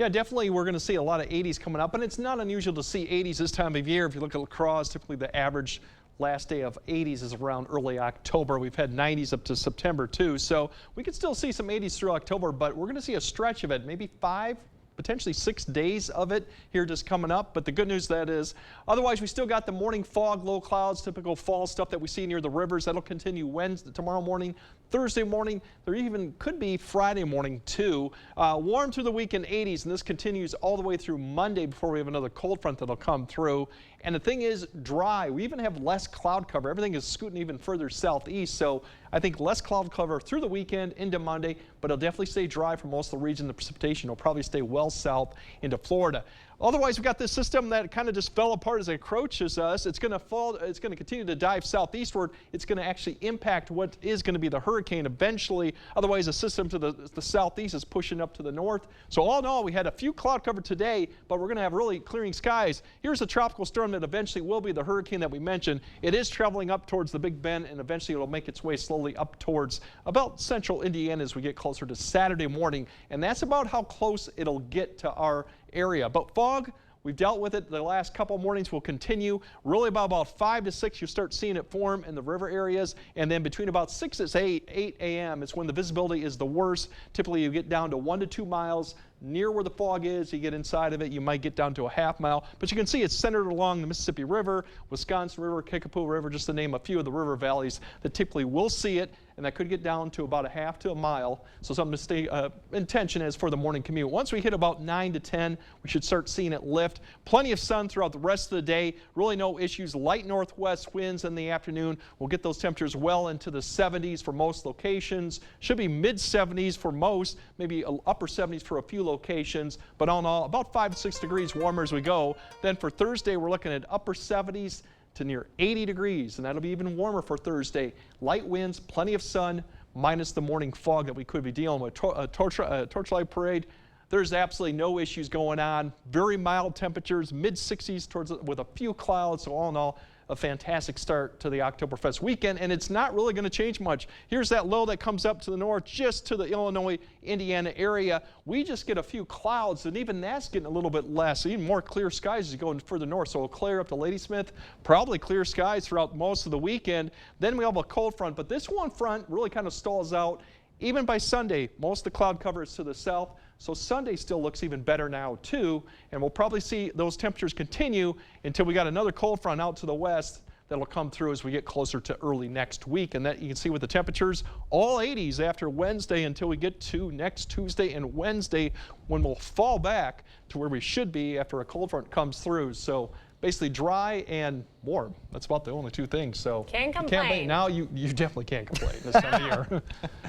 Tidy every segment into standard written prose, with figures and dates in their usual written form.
Yeah, definitely we're going to see a lot of 80s coming up, and it's not unusual to see 80s this time of year. If you look at La Crosse, typically the average last day of 80s is around early October. We've had 90s up to September too, so we could still see some 80s through October, but we're going to see a stretch of it, maybe 5, potentially 6 days of it here just coming up. But the good news that is, otherwise we still got the morning fog, low clouds, typical fall stuff that we see near the rivers. That'll continue Wednesday, tomorrow morning, Thursday morning. There even could be Friday morning too. Warm through the weekend, 80s, and this continues all the way through Monday before we have another cold front that'll come through. And the thing is, dry. We even have less cloud cover. Everything is scooting even further southeast, so I think less cloud cover through the weekend into Monday, but it'll definitely stay dry for most of the region. The precipitation will probably stay well south into Florida. Otherwise, we've got this system that kind of just fell apart as it approaches us. It's going to fall. It's going to continue to dive southeastward. It's going to actually impact what is going to be the hurricane eventually. Otherwise, the system to the southeast is pushing up to the north. So all in all, we had a few cloud cover today, but we're going to have really clearing skies. Here's a tropical storm that eventually will be the hurricane that we mentioned. It is traveling up towards the Big Bend, and eventually it'll make its way slowly up towards about central Indiana as we get closer to Saturday morning. And that's about how close it'll get to our area. But fog, we've dealt with it the last couple mornings, will continue. Really about 5 to 6, you start seeing it form in the river areas. And then between about 6 and 8 a.m. is when the visibility is the worst. Typically you get down to 1 to 2 miles. Near where the fog is, you get inside of it, you might get down to a half mile. But you can see it's centered along the Mississippi River, Wisconsin River, Kickapoo River, just to name a few of the river valleys that typically will see it. And that could get down to about a half to a mile. So something to stay in tension as for the morning commute. Once we hit about 9 to 10, we should start seeing it lift. Plenty of sun throughout the rest of the day. Really no issues. Light northwest winds in the afternoon. We'll get those temperatures well into the 70s for most locations. Should be mid 70s for most, maybe upper 70s for a few locations. But all in all, about 5 to 6 degrees warmer as we go. Then for Thursday, we're looking at upper 70s to near 80 degrees, and that'll be even warmer for Thursday. Light winds, plenty of sun, minus the morning fog that we could be dealing with. Torchlight Parade, there's absolutely no issues going on. Very mild temperatures, mid 60s with a few clouds. So all in all, a fantastic start to the Oktoberfest weekend, and it's not really going to change much. Here's that low that comes up to the north, just to the Illinois, Indiana area. We just get a few clouds, and even that's getting a little bit less. Even more clear skies as you go further north. So it'll clear up to Ladysmith, probably clear skies throughout most of the weekend. Then we have a cold front, but this one front really kind of stalls out. Even by Sunday, most of the cloud cover is to the south. So Sunday still looks even better now too, and we'll probably see those temperatures continue until we got another cold front out to the west that'll come through as we get closer to early next week. And that you can see with the temperatures, all 80s after Wednesday until we get to next Tuesday and Wednesday, when we'll fall back to where we should be after a cold front comes through. So basically dry and warm. That's about the only two things. So can't complain. Now you definitely can't complain this time of year.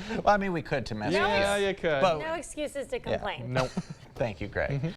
Well, I mean, we could to mess with Yeah, you could. No excuses to complain. Nope. Thank you, Greg.